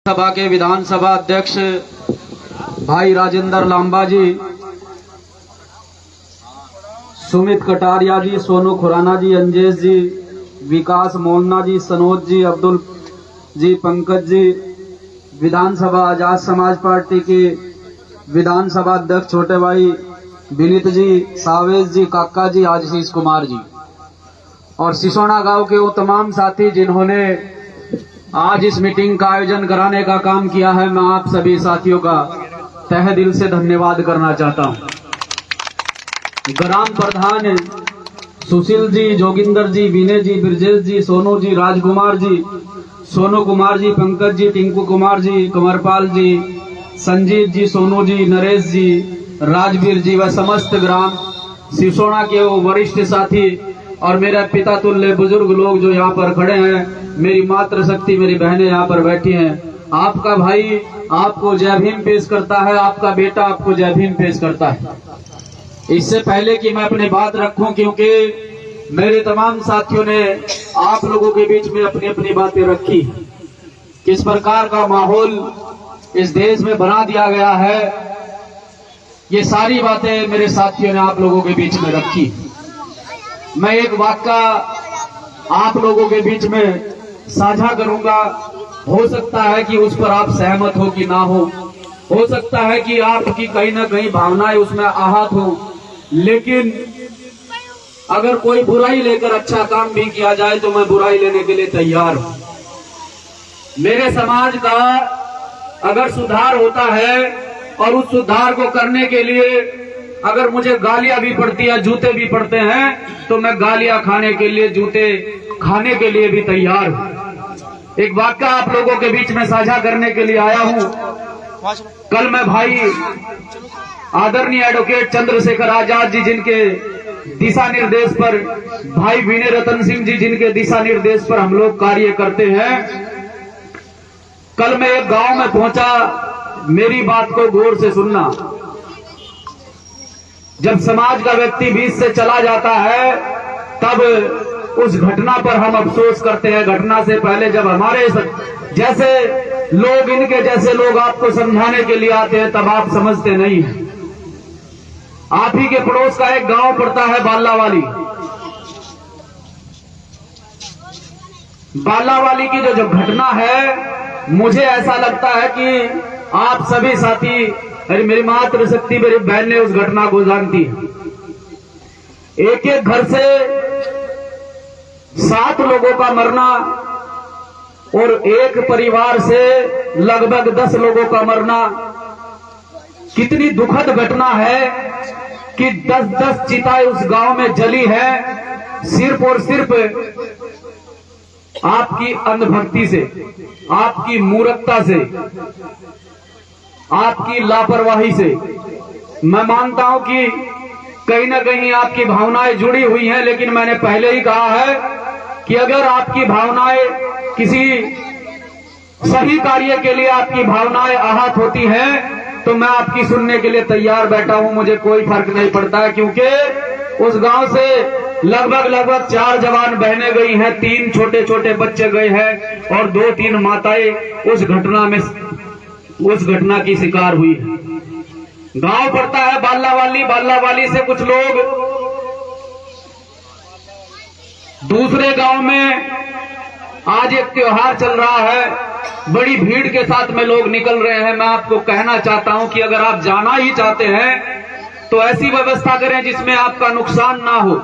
सभा के विधानसभा अध्यक्ष भाई राजेंद्र लांबा जी, सुमित कटारिया जी, सोनू खुराना जी, अंजेश जी, विकास मोलना जी, सनोज जी, अब्दुल जी, पंकज जी, विधानसभा आजाद समाज पार्टी के विधानसभा अध्यक्ष छोटे भाई विनीत जी, सावेश जी, काका जी, आशीष कुमार जी और सिसोना गांव के वो तमाम साथी जिन्होंने आज इस मीटिंग का आयोजन कराने का काम किया है, मैं आप सभी साथियों का तहे दिल से धन्यवाद करना चाहता हूं। ग्राम प्रधान सुशील जी, जोगिंदर जी, विनय जी, ब्रजेश जी, सोनू जी, राजकुमार जी, सोनू कुमार जी, पंकज जी, टिंकू कुमार जी, कमरपाल जी, संजीत जी, सोनू जी, नरेश जी, राजवीर जी व समस्त ग्राम सिसोना के वो वरिष्ठ साथी और मेरे पिता तुल्य बुजुर्ग लोग जो यहाँ पर खड़े हैं, मेरी मातृ शक्ति, मेरी बहनें यहाँ पर बैठी हैं, आपका भाई आपको जय भीम पेश करता है, आपका बेटा आपको जय भीम पेश करता है। इससे पहले कि मैं अपनी बात रखूं, क्योंकि मेरे तमाम साथियों ने आप लोगों के बीच में अपनी अपनी बातें रखी, किस प्रकार का माहौल इस देश में बना दिया गया है, ये सारी बातें मेरे साथियों ने आप लोगों के बीच में रखी। मैं एक वाक्य आप लोगों के बीच में साझा करूंगा, हो सकता है कि उस पर आप सहमत हो कि ना हो सकता है कि आपकी कहीं ना कहीं भावनाएं उसमें आहत हो, लेकिन अगर कोई बुराई लेकर अच्छा काम भी किया जाए तो मैं बुराई लेने के लिए तैयार हूं। मेरे समाज का अगर सुधार होता है और उस सुधार को करने के लिए अगर मुझे गालियां भी पड़ती है, जूते भी पड़ते हैं, तो मैं गालियां खाने के लिए, जूते खाने के लिए भी तैयार हूं। एक वाक्य आप लोगों के बीच में साझा करने के लिए आया हूं। कल मैं भाई आदरणीय एडवोकेट चंद्रशेखर आजाद जी, जिनके दिशा निर्देश पर, भाई विनय रतन सिंह जी, जिनके दिशा निर्देश पर हम लोग कार्य करते हैं, कल मैं एक गांव में पहुंचा। मेरी बात को गौर से सुनना। जब समाज का व्यक्ति बीच से चला जाता है तब उस घटना पर हम अफसोस करते हैं। घटना से पहले जब हमारे जैसे लोग, इनके जैसे लोग आपको समझाने के लिए आते हैं, तब आप समझते नहीं हैं। आप ही के पड़ोस का एक गांव पड़ता है बालावाली। बालावाली की जो घटना है, मुझे ऐसा लगता है कि आप सभी साथी, अरे मेरी मातृ शक्ति, मेरी बहन ने उस घटना को जानती है। एक एक घर से 7 लोगों का मरना और एक परिवार से लगभग 10 लोगों का मरना, कितनी दुखद घटना है कि 10-10 चिताएं उस गांव में जली है, सिर्फ और सिर्फ आपकी अंधभक्ति से, आपकी मूर्खता से, आपकी लापरवाही से। मैं मानता हूं कि कहीं ना कहीं आपकी भावनाएं जुड़ी हुई हैं, लेकिन मैंने पहले ही कहा है कि अगर आपकी भावनाएं किसी सही कार्य के लिए आपकी भावनाएं आहत होती हैं, तो मैं आपकी सुनने के लिए तैयार बैठा हूं, मुझे कोई फर्क नहीं पड़ता है। क्योंकि उस गांव से लगभग 4 जवान बहनें गई हैं, 3 छोटे छोटे बच्चे गए हैं और 2-3 माताएं उस घटना की शिकार हुई है। गांव पड़ता है बालावाली। बालावाली से कुछ लोग दूसरे गांव में, आज एक त्योहार चल रहा है, बड़ी भीड़ के साथ में लोग निकल रहे हैं। मैं आपको कहना चाहता हूं कि अगर आप जाना ही चाहते हैं तो ऐसी व्यवस्था करें जिसमें आपका नुकसान ना हो।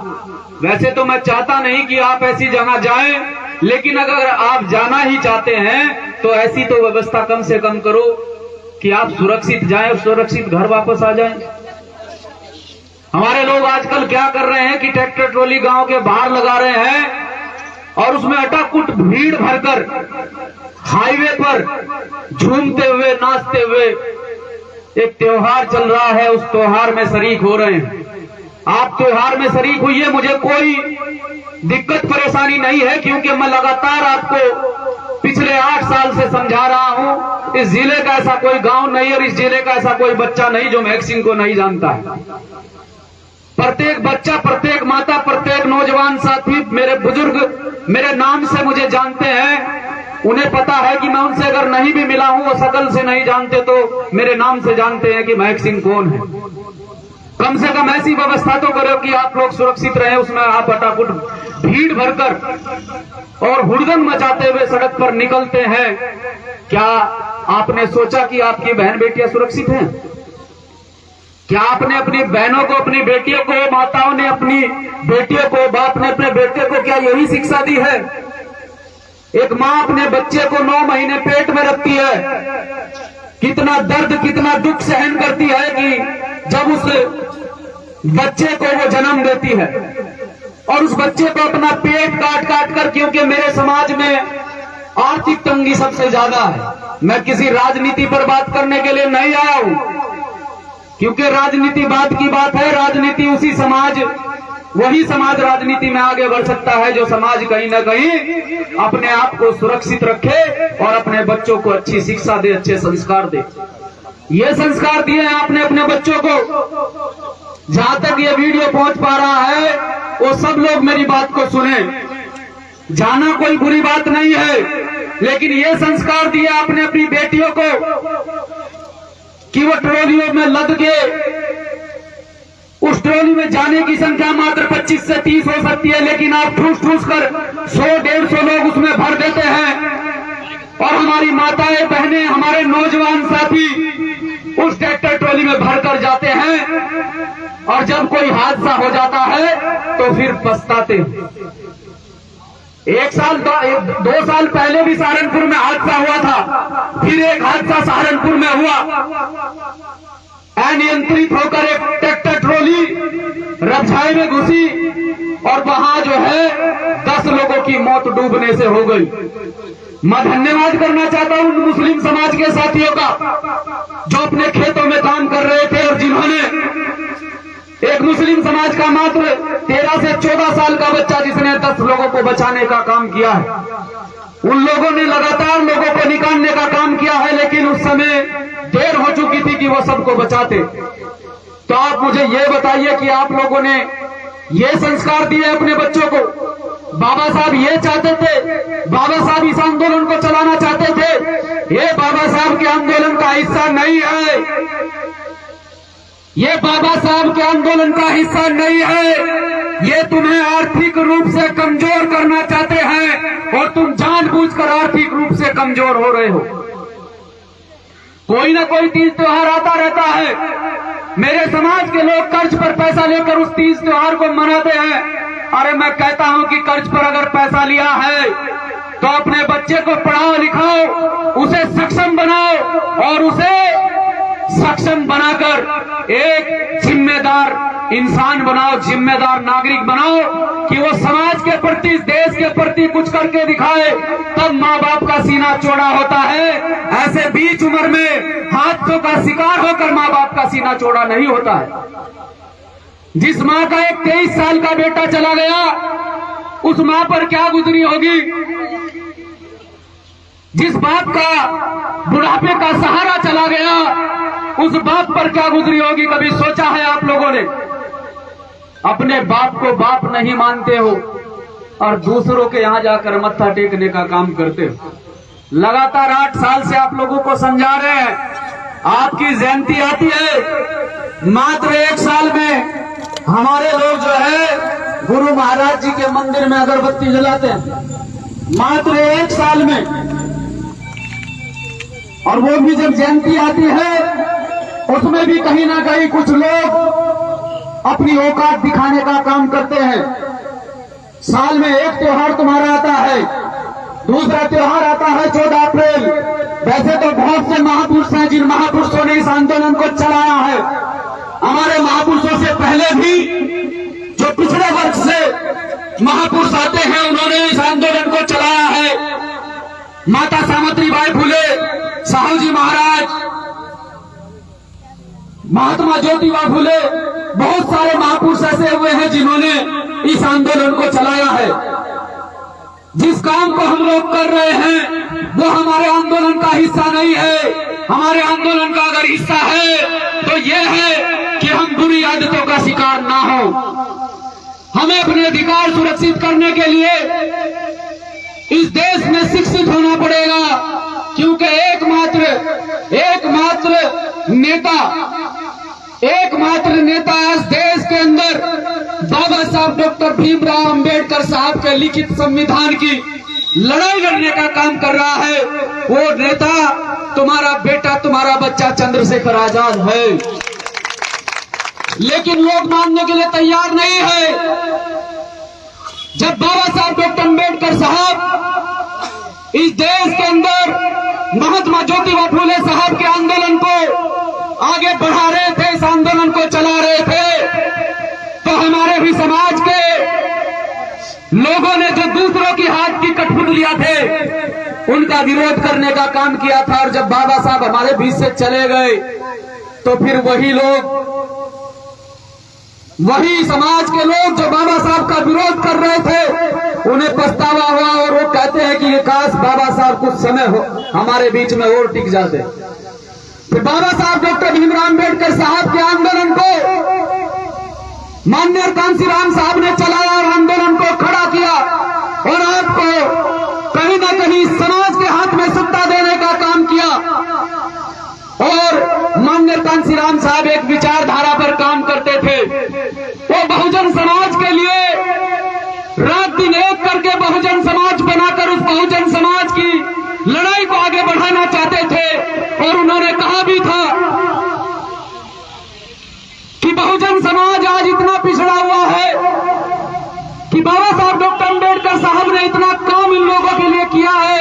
वैसे तो मैं चाहता नहीं कि आप ऐसी जगह जाएं, लेकिन अगर आप जाना ही चाहते हैं तो ऐसी तो व्यवस्था कम से कम करो कि आप सुरक्षित जाएं और सुरक्षित घर वापस आ जाएं। हमारे लोग आजकल क्या कर रहे हैं कि ट्रैक्टर ट्रॉली गांव के बाहर लगा रहे हैं और उसमें अटाकुट भीड़ भरकर हाईवे पर झूमते हुए, नाचते हुए, एक त्योहार चल रहा है, उस त्योहार में शरीक हो रहे हैं। आप त्योहार में शरीक हुई, मुझे कोई दिक्कत परेशानी नहीं है, क्योंकि मैं लगातार आपको पिछले 8 साल से समझा रहा हूं, इस जिले का ऐसा कोई गांव नहीं और इस जिले का ऐसा कोई बच्चा नहीं जो वैक्सीन को नहीं जानता है। प्रत्येक बच्चा, प्रत्येक माता, प्रत्येक नौजवान साथी, मेरे बुजुर्ग मेरे नाम से मुझे जानते हैं। उन्हें पता है कि मैं उनसे अगर नहीं भी मिला हूं, वो शकल से नहीं जानते तो मेरे नाम से जानते हैं कि महक सिंह कौन है। कम से कम ऐसी व्यवस्था तो करो कि आप लोग सुरक्षित रहे। उसमें आप फटाफट भीड़ भरकर और हुड़दंग मचाते हुए सड़क पर निकलते हैं। क्या आपने सोचा कि आपकी बहन बेटियां सुरक्षित हैं? क्या आपने अपनी बहनों को, अपनी बेटियों को, माताओं ने अपनी बेटियों को, बाप ने अपने बेटे को क्या यही शिक्षा दी है? एक माँ अपने बच्चे को 9 महीने पेट में रखती है, कितना दर्द, कितना दुख सहन करती है कि जब उस बच्चे को वो जन्म देती है और उस बच्चे को अपना पेट काट काट कर, क्योंकि मेरे समाज में आर्थिक तंगी सबसे ज्यादा है। मैं किसी राजनीति पर बात करने के लिए नहीं आया हूं, क्योंकि राजनीति बात की बात है। राजनीति वही समाज राजनीति में आगे बढ़ सकता है जो समाज कहीं ना कहीं अपने आप को सुरक्षित रखे और अपने बच्चों को अच्छी शिक्षा दे, अच्छे संस्कार दे। ये संस्कार दिए हैं आपने अपने बच्चों को। जहां तक ये वीडियो पहुंच पा रहा है, वो सब लोग मेरी बात को सुने। जाना कोई बुरी बात नहीं है, लेकिन ये संस्कार दिए आपने अपनी बेटियों को कि वो ट्रॉलियों में लद के, उस ट्रॉली में जाने की संख्या मात्र 25 से 30 हो सकती है, लेकिन आप ठूस ठूस कर 100-150 लोग उसमें भर देते हैं। और हमारी माताएं, बहनें, हमारे नौजवान साथी उस ट्रैक्टर ट्रॉली में भरकर जाते हैं और जब कोई हादसा हो जाता है तो फिर पछताते हैं। 2 साल पहले भी सहारनपुर में हादसा हुआ था, फिर एक हादसा सहारनपुर में हुआ। अनियंत्रित होकर एक ट्रैक्टर ट्रॉली रपझाई में घुसी और वहां जो है 10 लोगों की मौत डूबने से हो गई। मैं धन्यवाद करना चाहता हूं उन मुस्लिम समाज के साथियों का जो अपने खेतों में काम कर रहे थे और जिन्होंने एक मुस्लिम समाज का मात्र 13 से 14 साल का बच्चा जिसने 10 लोगों को बचाने का काम किया है, उन लोगों ने लगातार लोगों को निकालने का काम किया है, लेकिन उस समय देर हो चुकी थी कि वो सबको बचाते। तो आप मुझे ये बताइए कि आप लोगों ने ये संस्कार दिए अपने बच्चों को। बाबा साहब ये चाहते थे, बाबा साहब इस आंदोलन को चलाना चाहते थे। ये बाबा साहब के आंदोलन का हिस्सा नहीं है, ये बाबा साहब के आंदोलन का हिस्सा नहीं है। ये तुम्हें आर्थिक रूप से कमजोर करना चाहते हैं और तुम जानबूझकर आर्थिक रूप से कमजोर हो रहे हो। कोई ना कोई तीज त्योहार आता रहता है, मेरे समाज के लोग कर्ज पर पैसा लेकर उस तीज त्योहार को मनाते हैं। अरे मैं कहता हूं कि कर्ज पर अगर पैसा लिया है तो अपने बच्चे को पढ़ाओ लिखाओ, उसे सक्षम बनाओ और उसे सक्षम बनाकर एक जिम्मेदार इंसान बनाओ, जिम्मेदार नागरिक बनाओ कि वो समाज के प्रति, देश के प्रति कुछ करके दिखाए। तब माँ बाप का सीना चौड़ा होता है। ऐसे बीच उम्र में हादसों का शिकार होकर माँ बाप का सीना चौड़ा नहीं होता है। जिस माँ का एक 23 साल का बेटा चला गया, उस माँ पर क्या गुजरी होगी? जिस बाप का बुढ़ापे का सहारा चला गया, उस बाप पर क्या गुजरी होगी? कभी सोचा है आप लोगों ने? अपने बाप को बाप नहीं मानते हो और दूसरों के यहां जाकर मत्था टेकने का काम करते हो। लगातार 8 साल से आप लोगों को समझा रहे हैं, आपकी जयंती आती है, मात्र 1 साल में हमारे लोग जो है गुरु महाराज जी के मंदिर में अगरबत्ती जलाते हैं, मात्र 1 साल में। और वो भी जब जयंती आती है उसमें भी कहीं ना कहीं कुछ लोग अपनी औकात दिखाने का काम करते हैं। साल में एक त्योहार तुम्हारा आता है, दूसरा त्योहार आता है 14 अप्रैल। वैसे तो बहुत से महापुरुष हैं जिन महापुरुषों ने इस आंदोलन को चलाया है। हमारे महापुरुषों से पहले भी जो पिछड़े वर्ग से महापुरुष आते हैं, उन्होंने इस आंदोलन को चलाया है। माता सावित्रीबाई फुले, साहू जी महाराज, महात्मा ज्योतिबा फुले, बहुत सारे महापुरुष ऐसे हुए हैं जिन्होंने इस आंदोलन को चलाया है। जिस काम को हम लोग कर रहे हैं वो हमारे आंदोलन का हिस्सा नहीं है। हमारे आंदोलन का अगर हिस्सा है तो ये है कि हम बुरी आदतों का शिकार ना हो। हमें अपने अधिकार सुरक्षित करने के लिए इस देश में शिक्षित होना पड़ेगा, क्योंकि एकमात्र नेता इस देश के अंदर बाबा साहब डॉक्टर भीमराव अंबेडकर साहब के लिखित संविधान की लड़ाई लड़ने का काम कर रहा है। वो नेता तुम्हारा बेटा, तुम्हारा बच्चा चंद्रशेखर आजाद है। लेकिन लोग मानने के लिए तैयार नहीं है। जब बाबा साहब डॉक्टर अंबेडकर साहब इस देश के अंदर महात्मा ज्योतिबा फूले साहब के आंदोलन को आगे बढ़ा रहे थे, इस आंदोलन को चला रहे थे, तो हमारे भी समाज के लोगों ने जो दूसरों की हाथ की कठपुतलियां थे उनका विरोध करने का काम किया था। और जब बाबा साहब हमारे बीच से चले गए तो फिर वही समाज के लोग जो बाबा साहब का विरोध कर रहे थे उन्हें पछतावा हुआ और वो कहते हैं कि ये काश बाबा साहब कुछ समय हो हमारे बीच में और टिक जाते। फिर बाबा साहब डॉक्टर भीमराव अंबेडकर साहब के आंदोलन को माननीय कांशीराम साहब ने चलाया और आंदोलन को खड़ा किया और आपको कहीं ना कहीं समाज के हाथ में सत्ता देने का काम किया। और माननीय कांशीराम साहब एक विचारधारा पर काम करते थे। वो बहुजन समाज के लिए रात दिन एक करके बहुजन समाज बनाकर उस बहुजन समाज की लड़ाई को आगे बढ़ाना चाहते थे। और उन्होंने कहा भी था कि बहुजन समाज आज इतना पिछड़ा हुआ है कि बाबा साहब डॉक्टर अंबेडकर साहब ने इतना काम इन लोगों के लिए किया है।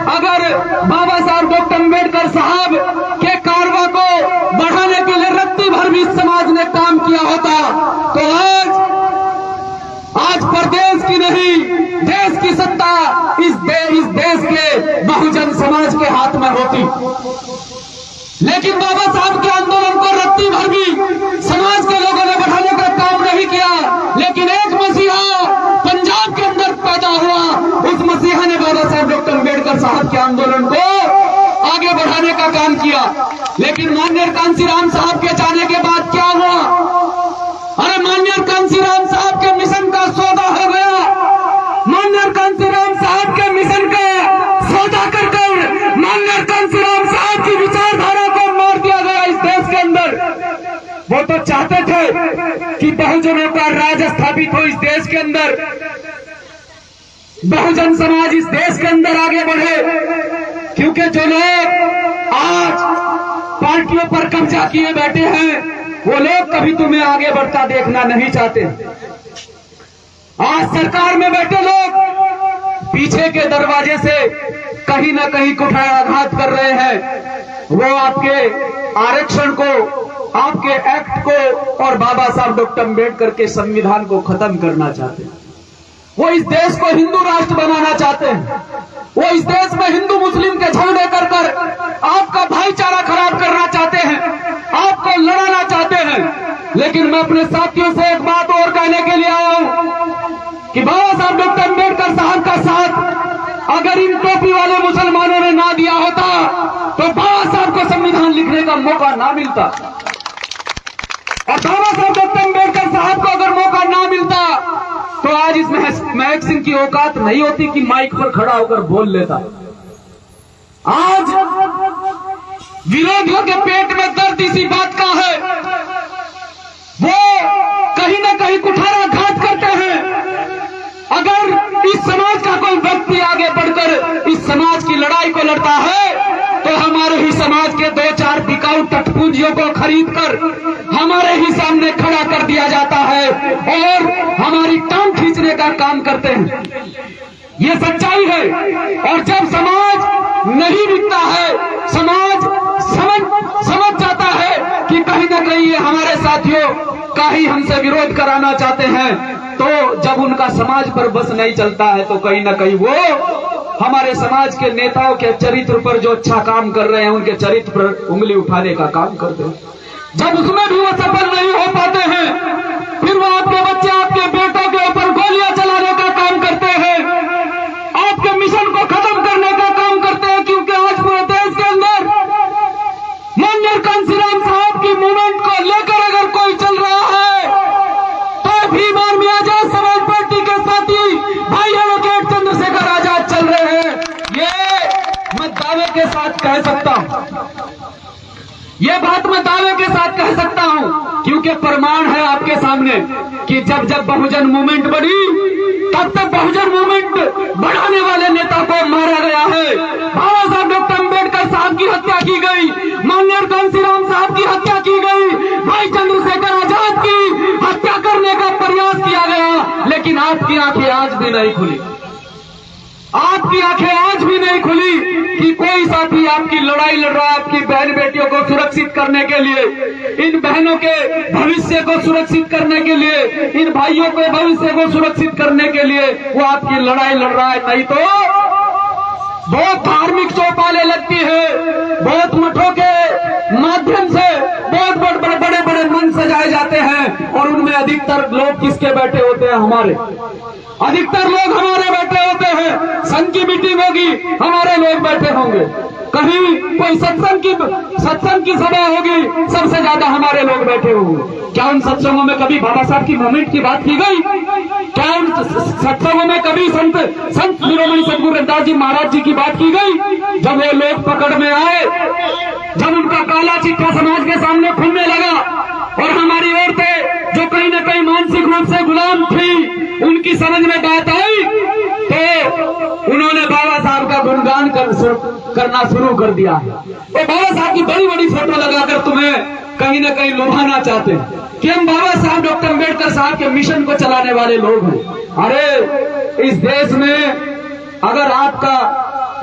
अगर बाबा साहब डॉक्टर अंबेडकर साहब के कारवा को बढ़ाने के लिए रत्ती भर भी समाज ने काम किया होता तो आज प्रदेश की नहीं देश की सत्ता इस देश के बहुजन समाज के हाथ में होती। लेकिन बाबा साहब के आंदोलन को रत्ती भर भी समाज के लोगों ने बढ़ाने का काम नहीं किया। लेकिन एक मसीहा पंजाब के अंदर पैदा हुआ, उस मसीहा ने बाबा साहब डॉक्टर अंबेडकर साहब के आंदोलन को आगे बढ़ाने का काम किया। लेकिन माननीय कांशीराम साहब के जाने के बाद क्या हुआ? अरे माननीय कांशीराम साहब के मिशन का सौदा हो गया। माननीय कांशीराम साहब के मिशन का सौदा कर माननीय कांशीराम साहब की विचारधारा को मार दिया गया इस देश के अंदर। वो तो चाहते थे कि बहुजनों का राज स्थापित हो इस देश के अंदर, बहुजन समाज इस देश के अंदर आगे बढ़े। क्योंकि जो लोग आज पार्टियों पर कब्जा किए बैठे हैं वो लोग कभी तुम्हें आगे बढ़ता देखना नहीं चाहते। आज सरकार में बैठे लोग पीछे के दरवाजे से कहीं ना कहीं कुठाराघात कर रहे हैं। वो आपके आरक्षण को, आपके एक्ट को और बाबा साहब डॉक्टर अंबेडकर के संविधान को खत्म करना चाहते हैं। वो इस देश को हिंदू राष्ट्र बनाना चाहते हैं। वो इस देश में हिंदू मुस्लिम के झगड़े कर आपका भाईचारा खराब करना चाहते हैं, आपको लड़ाना चाहते हैं। लेकिन मैं अपने साथियों से एक बात और कहने के लिए आया हूं कि बाबा साहब डॉक्टर अंबेडकर साहब का साथ अगर इन टोपी वाले मुसलमानों ने ना दिया होता तो बाबा साहब को संविधान लिखने का मौका ना मिलता। और बाबा साहब डॉक्टर अंबेडकर साहब को अगर मौका ना मिलता तो आज इस महक सिंह की औकात नहीं होती कि माइक पर खड़ा होकर बोल लेता। आज विरोधियों के पेट में दर्द इसी बात का है। वो कहीं ना कहीं कुठाराघात करते हैं। अगर इस समाज का कोई व्यक्ति आगे बढ़कर इस समाज की लड़ाई को लड़ता है तो हमारे ही समाज के 2-4 बिकाऊ टटपूंजियों को खरीदकर हमारे ही सामने खड़ा कर दिया जाता है और हमारी टांग खींचने का काम करते हैं। ये सच्चाई है। और जब समाज नहीं बिकता है, समाज समझ जाता है कि कहीं ना कहीं ये हमारे साथियों का ही हमसे विरोध कराना चाहते हैं, तो जब उनका समाज पर बस नहीं चलता है तो कहीं ना कहीं वो हमारे समाज के नेताओं के चरित्र पर जो अच्छा काम कर रहे हैं उनके चरित्र पर उंगली उठाने का काम करते हैं। जब उसमें भी वो सफल नहीं हो पाते हैं फिर वो आपके बच्चे, आपके बेटों के ऊपर गोलियां चलाने का काम करते हैं, आपके मिशन को खत्म करने का काम करते हैं। क्योंकि आज पूरे देश के अंदर माननीय कांशीराम साहब की मूवमेंट को लेकर अगर कोई चल रहा है तो भीम आर्मी आजाद समाज पार्टी के साथी भाई एडवोकेट चंद्रशेखर आजाद चल रहे दावे के साथ कह सकता हूं, ये बात मैं दावे के साथ कह सकता हूं, क्योंकि प्रमाण है आपके सामने कि जब जब बहुजन मूवमेंट बनी तब तक बहुजन मूवमेंट बढ़ाने वाले नेता को मारा गया है। बाबा साहब डॉक्टर अम्बेडकर साहब की हत्या की गई, माननीय कांशीराम साहब की हत्या की गई, भाई चंद्रशेखर आजाद की हत्या करने का प्रयास किया गया, लेकिन आपकी आंखें आज भी नहीं खुली, आपकी आंखें आज भी नहीं खुली कि कोई साथी आपकी लड़ाई लड़ रहा है आपकी बहन बेटियों को सुरक्षित करने के लिए, इन बहनों के भविष्य को सुरक्षित करने के लिए, इन भाइयों के भविष्य को सुरक्षित करने के लिए वो आपकी लड़ाई लड़ रहा है। नहीं तो बहुत धार्मिक चौपालें लगती है, बहुत मठों के माध्यम से बहुत बड़े बड़े मंच सजाए जाते हैं, और उनमें अधिकतर लोग किसके बैठे होते हैं? हमारे। अधिकतर लोग हमारे बैठे होते हैं। संघ की मीटिंग होगी, हमारे लोग बैठे होंगे। कहीं कोई सत्संग की सभा होगी, सबसे ज्यादा हमारे लोग बैठे होंगे। क्या उन सत्संगों में कभी बाबा साहब की मूवमेंट की बात की गई? क्या उन सत्संगों में कभी संत शिरोमणि सतगुरु रविदास जी महाराज जी की बात की गई? जब वो लोग पकड़ में आए, जब उनका काला चिट्ठा समाज के सामने खुलने लगा, और हमारी औरतें जो कहीं न कहीं मानसिक रूप से गुलाम थी, उनकी समझ में बात आई, तो उन्होंने बाबा साहब का गुणगान करना शुरू कर दिया है। तो बाबा साहब की बड़ी बड़ी फोटो लगाकर तुम्हें कहीं न कहीं लुभाना चाहते हैं कि हम बाबा साहब डॉक्टर अम्बेडकर साहब के मिशन को चलाने वाले लोग हैं। अरे इस देश में अगर आपका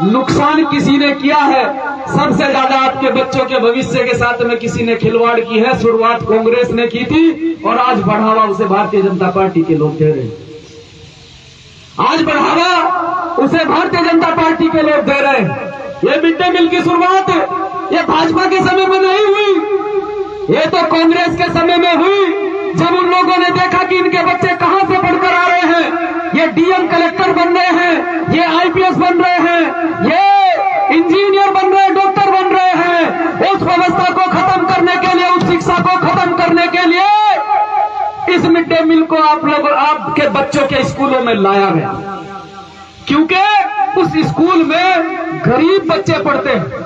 नुकसान किसी ने किया है, सबसे ज्यादा आपके बच्चों के भविष्य के साथ में किसी ने खिलवाड़ की है, शुरुआत कांग्रेस ने की थी, और आज बढ़ावा उसे भारतीय जनता पार्टी के लोग दे रहे हैं। आज बढ़ावा उसे भारतीय जनता पार्टी के लोग दे रहे हैं। ये मिड डे मील की शुरुआत ये भाजपा के समय में नहीं हुई, ये तो कांग्रेस के समय में हुई, जब उन लोगों ने देखा कि इनके बच्चे कहां से पढ़कर आ रहे हैं, ये डीएम कलेक्टर बन रहे हैं, ये आईपीएस बन रहे हैं, ये इंजीनियर बन रहे हैं, डॉक्टर बन रहे हैं। उस व्यवस्था को खत्म करने के लिए, उस शिक्षा को खत्म करने के लिए इस मिड डे मील को आपके बच्चों के स्कूलों में लाया गया, क्योंकि उस स्कूल में गरीब बच्चे पढ़ते हैं,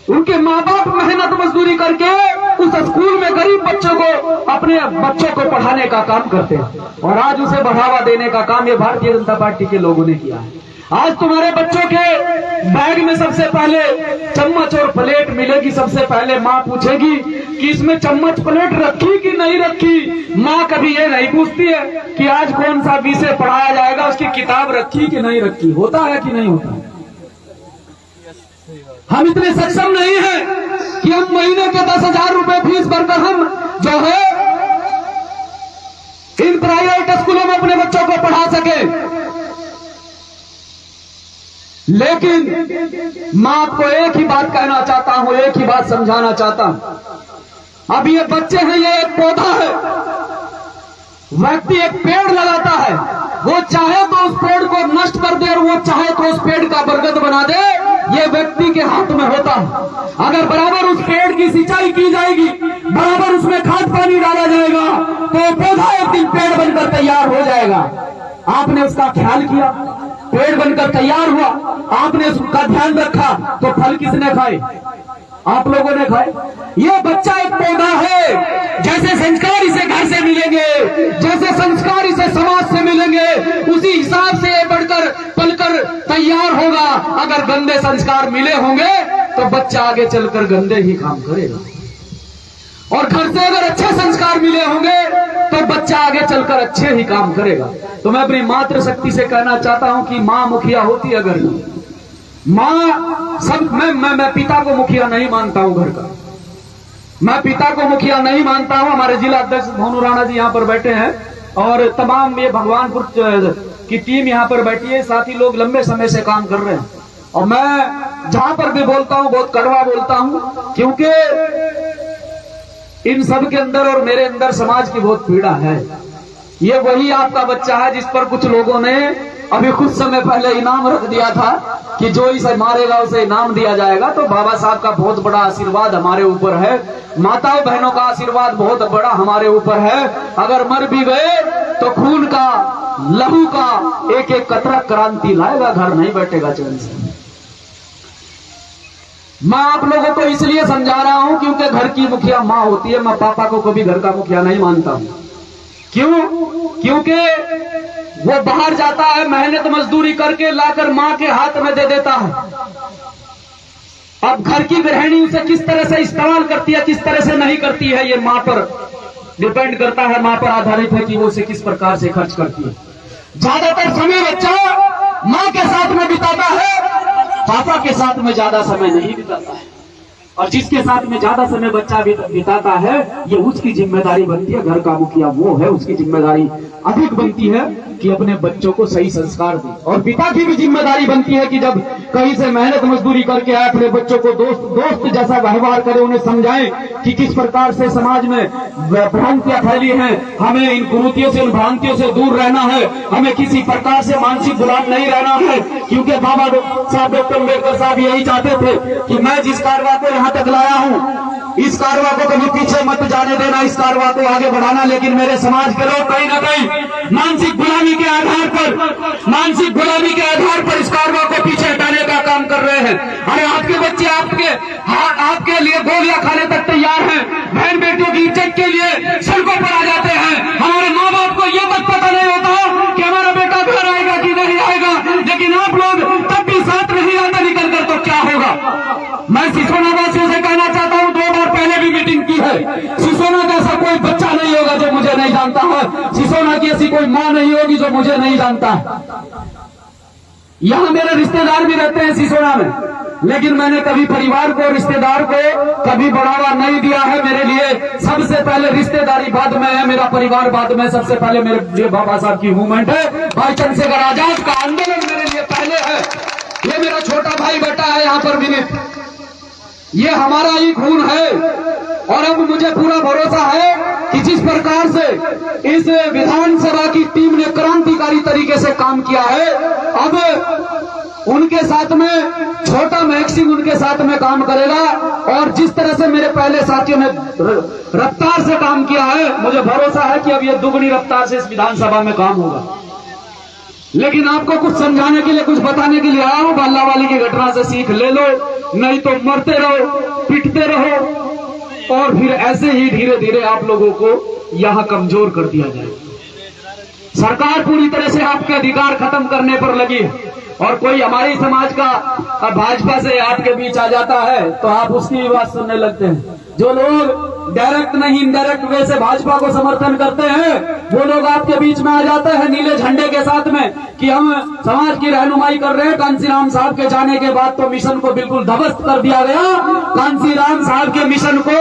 उनके माँ बाप मेहनत मजदूरी करके उस स्कूल में गरीब बच्चों को, अपने बच्चों को पढ़ाने का काम करते हैं, और आज उसे बढ़ावा देने का काम ये भारतीय जनता पार्टी के लोगों ने किया है। आज तुम्हारे बच्चों के बैग में सबसे पहले चम्मच और प्लेट मिलेगी, सबसे पहले माँ पूछेगी कि इसमें चम्मच प्लेट रखी कि नहीं रखी। माँ कभी ये नहीं पूछती है कि आज कौन सा विषय पढ़ाया जाएगा, उसकी किताब रखी कि नहीं रखी। होता है कि नहीं होता? हम इतने सक्षम नहीं हैं कि हम महीने के 10,000 रुपए फीस भरकर हम जो है इन प्राइवेट स्कूलों में अपने बच्चों को पढ़ा सके। लेकिन मैं आपको एक ही बात कहना चाहता हूं, एक ही बात समझाना चाहता हूं। अब ये बच्चे हैं, ये एक पौधा है, व्यक्ति एक पेड़ लगाता है, वो चाहे तो उस पेड़ को नष्ट कर दे और वो चाहे तो उस पेड़ का बरगद बना दे, ये व्यक्ति के हाथ में होता है। अगर बराबर उस पेड़ की सिंचाई की जाएगी, बराबर उसमें खाद पानी डाला जाएगा, तो पौधा एक दिन पेड़ बनकर तैयार हो जाएगा। आपने उसका ख्याल किया, पेड़ बनकर तैयार हुआ, आपने उसका ध्यान रखा, तो फल किसने खाए? आप लोगों ने खाए। ये बच्चा एक पौधा है, जैसे संस्कार इसे घर से मिलेंगे, जैसे संस्कार इसे समाज से मिलेंगे, उसी हिसाब से बढ़कर पलकर तैयार होगा। अगर गंदे संस्कार मिले होंगे तो बच्चा आगे चलकर गंदे ही काम करेगा, और घर से अगर अच्छे संस्कार मिले होंगे तो बच्चा आगे चलकर अच्छे ही काम करेगा। तो मैं अपनी मातृशक्ति से कहना चाहता हूं कि मां मुखिया होती है घर की, मां सब। मैं पिता को मुखिया नहीं मानता हूं घर का, मैं पिता को मुखिया नहीं मानता हूं। हमारे जिला अध्यक्ष भानु राणा जी यहां पर बैठे हैं, और तमाम ये भगवानपुर की टीम यहां पर बैठी है, साथी लोग लंबे समय से काम कर रहे हैं। और मैं जहां पर भी बोलता हूं बहुत कड़वा बोलता हूं, क्योंकि इन सब के अंदर और मेरे अंदर समाज की बहुत पीड़ा है। ये वही आपका बच्चा है जिस पर कुछ लोगों ने अभी कुछ समय पहले इनाम रख दिया था कि जो इसे मारेगा उसे इनाम दिया जाएगा। तो बाबा साहब का बहुत बड़ा आशीर्वाद हमारे ऊपर है, माताओं बहनों का आशीर्वाद बहुत बड़ा हमारे ऊपर है। अगर मर भी गए तो खून का, लहू का एक एक कतरा क्रांति लाएगा, घर नहीं बैठेगा चैन से। मैं आप लोगों को इसलिए समझा रहा हूं क्योंकि घर की मुखिया माँ होती है। मैं पापा को कभी घर का मुखिया नहीं मानता हूं। क्यों? क्योंकि वो बाहर जाता है, मेहनत मजदूरी करके लाकर माँ के हाथ में दे देता है। अब घर की गृहिणी उसे किस तरह से इस्तेमाल करती है, किस तरह से नहीं करती है, ये माँ पर डिपेंड करता है, माँ पर आधारित है कि वो उसे किस प्रकार से खर्च करती है। ज्यादातर समय बच्चा माँ के साथ में बिताता है, पापा के साथ में ज्यादा समय नहीं बिताता है। और जिसके साथ में ज्यादा समय बच्चा बिताता है, ये उसकी जिम्मेदारी बनती है, घर का मुखिया वो है, उसकी जिम्मेदारी अधिक बनती है कि अपने बच्चों को सही संस्कार दे। और पिता की भी जिम्मेदारी बनती है कि जब कहीं से मेहनत मजदूरी करके आए, अपने बच्चों को दोस्त जैसा व्यवहार करे, उन्हें समझाएं कि किस प्रकार से समाज में भ्रांतियां फैली हैं, हमें इन कुरीतियों से, इन भ्रांतियों से दूर रहना है, हमें किसी प्रकार से मानसिक गुलाम नहीं रहना है। क्योंकि बाबा साहब डॉक्टर अम्बेडकर साहब यही चाहते थे कि मैं जिस कारवा को यहाँ तक लाया हूँ, इस कारवा को कभी पीछे मत जाने देना, इस कारवा को आगे बढ़ाना। लेकिन मेरे समाज के लोग कहीं ना कहीं मानसिक गुलामी के आधार पर इस कारवा को पीछे हटाने का काम कर रहे हैं। अरे आपके बच्चे आपके लिए गोलियां खाने तक तैयार हैं, बहन बेटियों की इज्जत के लिए सड़कों पर आ जाते हैं। हमारे माँ बाप को यह तक पता नहीं होता कि हमारा बेटा घर आएगा कि नहीं आएगा, लेकिन आप लोग तब भी साथ नहीं आते निकल कर, तो क्या होगा। मैं सिसोना वासियों से कहना चाहता हूँ, 2 बार पहले भी मीटिंग की है, सिसोना का ऐसा कोई बच्चा नहीं होगा जो मुझे नहीं जानता है, सिसोना की ऐसी कोई माँ नहीं होगी जो मुझे नहीं जानता है। यहाँ मेरे रिश्तेदार भी रहते हैं सिसोना में, लेकिन मैंने कभी परिवार को, रिश्तेदार को कभी बढ़ावा नहीं दिया है। मेरे लिए सबसे पहले रिश्तेदारी बाद में है, मेरा परिवार बाद में। सबसे पहले मेरे लिए बाबा साहब की मूवमेंट है, भाई चंद्रशेखर आजाद का आंदोलन मेरे लिए पहले है। ये मेरा छोटा भाई बैठा है यहाँ पर विनीत, ये हमारा ही खून है। और अब मुझे पूरा भरोसा है कि जिस प्रकार से इस विधानसभा की टीम ने क्रांतिकारी तरीके से काम किया है, अब उनके साथ में छोटा महक सिंह उनके साथ में काम करेगा। और जिस तरह से मेरे पहले साथियों ने रफ्तार से काम किया है, मुझे भरोसा है कि अब ये दुगनी रफ्तार से इस विधानसभा में काम होगा। लेकिन आपको कुछ समझाने के लिए, कुछ बताने के लिए आया हूं। बाल्ला वाली की घटना से सीख ले लो, नहीं तो मरते रहो, पिटते रहो, और फिर ऐसे ही धीरे धीरे आप लोगों को यहां कमजोर कर दिया जाएगा। सरकार पूरी तरह से आपके अधिकार खत्म करने पर लगी है। और कोई हमारे समाज का भाजपा से आपके बीच आ जाता है तो आप उसकी भी बात सुनने लगते हैं। जो लोग डायरेक्ट नहीं इनडायरेक्ट वे से भाजपा को समर्थन करते हैं, वो लोग आपके बीच में आ जाते हैं नीले झंडे के साथ में कि हम समाज की रहनुमाई कर रहे हैं। कांसीराम साहब के जाने के बाद तो मिशन को बिल्कुल ध्वस्त कर दिया गया। कांसीराम साहब के मिशन को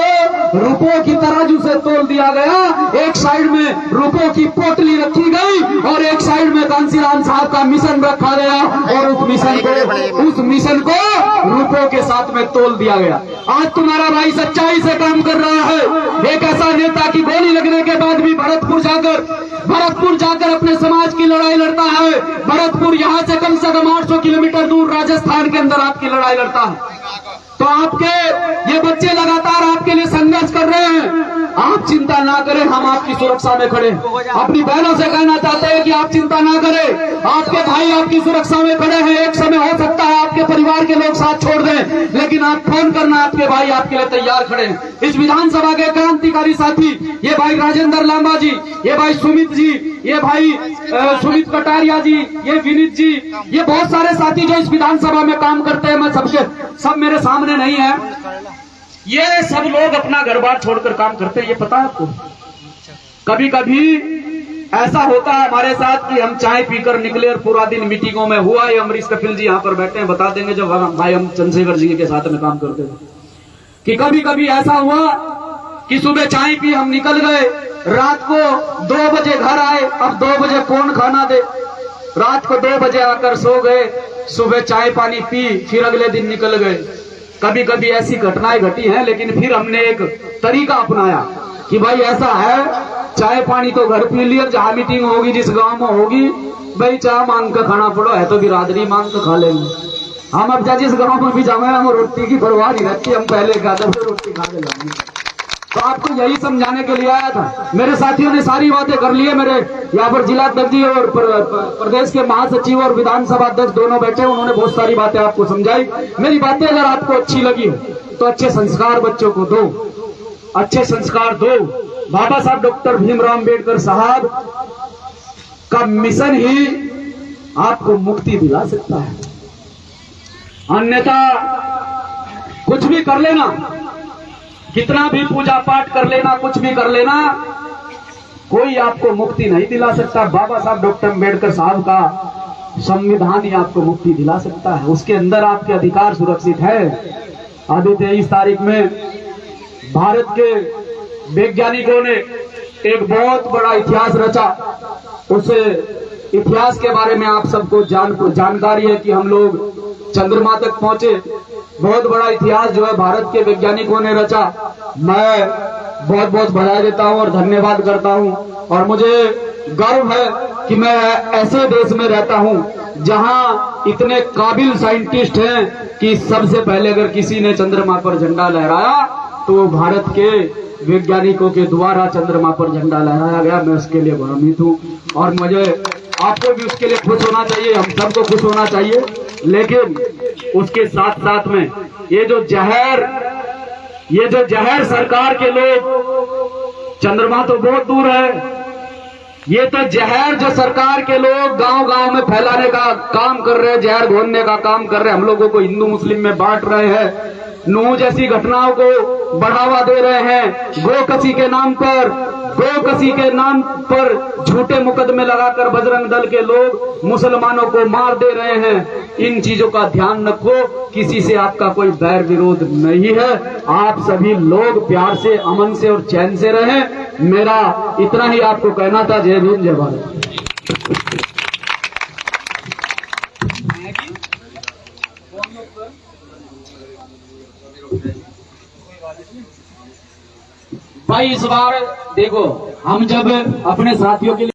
रुपयों की तराजू से तोल दिया गया। एक साइड में रुपयों की पोटली रखी गई और एक साइड में कांसीराम साहब का मिशन रखा गया, और उस मिशन को रुपयों के साथ में तोल दिया गया। आज तुम्हारा भाई सच्चाई से काम कर रहा है। एक ऐसा नेता की गोली लगने के बाद भी भरतपुर जाकर अपने समाज की लड़ाई लड़ता है। भरतपुर यहाँ से कम 800 किलोमीटर दूर राजस्थान के अंदर आपकी लड़ाई लड़ता है। तो आपके ये बच्चे लगातार आपके लिए संघर्ष कर रहे हैं। आप चिंता ना करें, हम आपकी सुरक्षा में खड़े। अपनी बहनों से कहना चाहते हैं कि आप चिंता ना करें, आपके भाई आपकी सुरक्षा में खड़े हैं। एक समय हो सकता है आपके परिवार के लोग साथ छोड़ दें, लेकिन आप फोन करना, आपके भाई आपके लिए तैयार खड़े हैं। इस विधानसभा के क्रांतिकारी साथी, ये भाई राजेंद्र लांबा जी, ये भाई सुमित जी, ये भाई सुमित कटारिया जी, ये विनीत जी, ये बहुत सारे साथी जो इस विधानसभा में काम करते हैं। मैं सब मेरे सामने नहीं है, ये सब लोग अपना घर बार छोड़कर काम करते हैं। ये पता है आपको? कभी कभी ऐसा होता है हमारे साथ कि हम चाय पीकर निकले और पूरा दिन मीटिंगों में हुआ। ये अमरीश कपिल जी यहाँ पर बैठे हैं, बता देंगे। जब भाई हम चंद्रशेखर जी के साथ में काम करते थे कि कभी कभी ऐसा हुआ कि सुबह चाय पी, हम निकल गए, रात को 2 बजे घर आए। अब 2 बजे कौन खाना दे? रात को 2 बजे आकर सो गए, सुबह चाय पानी पी, फिर अगले दिन निकल गए। कभी कभी ऐसी घटनाएं घटी हैं, लेकिन फिर हमने एक तरीका अपनाया कि भाई ऐसा है, चाय पानी तो घर पी लिया, जहां मीटिंग होगी जिस गांव में होगी, भाई चाय मांग कर खाना पड़ो, है तो बिरादरी मांग कर खा लेंगे। हम अब जिस गांव में भी जाए, हम रोटी की परवाह नहीं रखती, हम पहले गाजर से रोटी खा के जाएंगे। तो आपको यही समझाने के लिए आया था। मेरे साथियों ने सारी बातें कर ली है। मेरे यहाँ पर जिला अध्यक्ष जी और प्रदेश के महासचिव और विधानसभा अध्यक्ष दोनों बैठे, उन्होंने बहुत सारी बातें आपको समझाई। मेरी बातें अगर आपको अच्छी लगी तो अच्छे संस्कार बच्चों को दो, अच्छे संस्कार दो। बाबा साहब डॉक्टर भीमराव अम्बेडकर साहब का मिशन ही आपको मुक्ति दिला सकता है। अन्यथा कुछ भी कर लेना, कितना भी पूजा पाठ कर लेना, कुछ भी कर लेना, कोई आपको मुक्ति नहीं दिला सकता। बाबा साहब डॉक्टर अम्बेडकर साहब का संविधान ही आपको मुक्ति दिला सकता है। उसके अंदर आपके अधिकार सुरक्षित है। अभी 23 तारीख में भारत के वैज्ञानिकों ने एक बहुत बड़ा इतिहास रचा। उस इतिहास के बारे में आप सबको जानकारी है कि हम लोग चंद्रमा तक पहुंचे। बहुत बड़ा इतिहास जो है भारत के वैज्ञानिकों ने रचा। मैं बहुत बहुत बधाई देता हूं और धन्यवाद करता हूं। और मुझे गर्व है कि मैं ऐसे देश में रहता हूं जहां इतने काबिल साइंटिस्ट हैं कि सबसे पहले अगर किसी ने चंद्रमा पर झंडा लहराया तो भारत के वैज्ञानिकों के द्वारा चंद्रमा पर झंडा लहराया गया। मैं उसके लिए गौरवान्वित हूं और मुझे आपको भी उसके लिए खुश होना चाहिए, हम सबको खुश होना चाहिए। लेकिन उसके साथ साथ में ये जो जहर सरकार के लोग, चंद्रमा तो बहुत दूर है, ये तो जहर जो सरकार के लोग गांव-गांव में फैलाने का काम कर रहे हैं, जहर घोलने का काम कर रहे हैं, हम लोगों को हिंदू मुस्लिम में बांट रहे हैं, नूह जैसी घटनाओं को बढ़ावा दे रहे हैं, गोकसी के नाम पर झूठे मुकदमे लगाकर बजरंग दल के लोग मुसलमानों को मार दे रहे हैं। इन चीजों का ध्यान रखो। किसी से आपका कोई बैर विरोध नहीं है। आप सभी लोग प्यार से, अमन से और चैन से रहें। मेरा इतना ही आपको कहना था। जय भीम, जय भारत। भाई इस बार देखो, हम जब अपने साथियों के लिए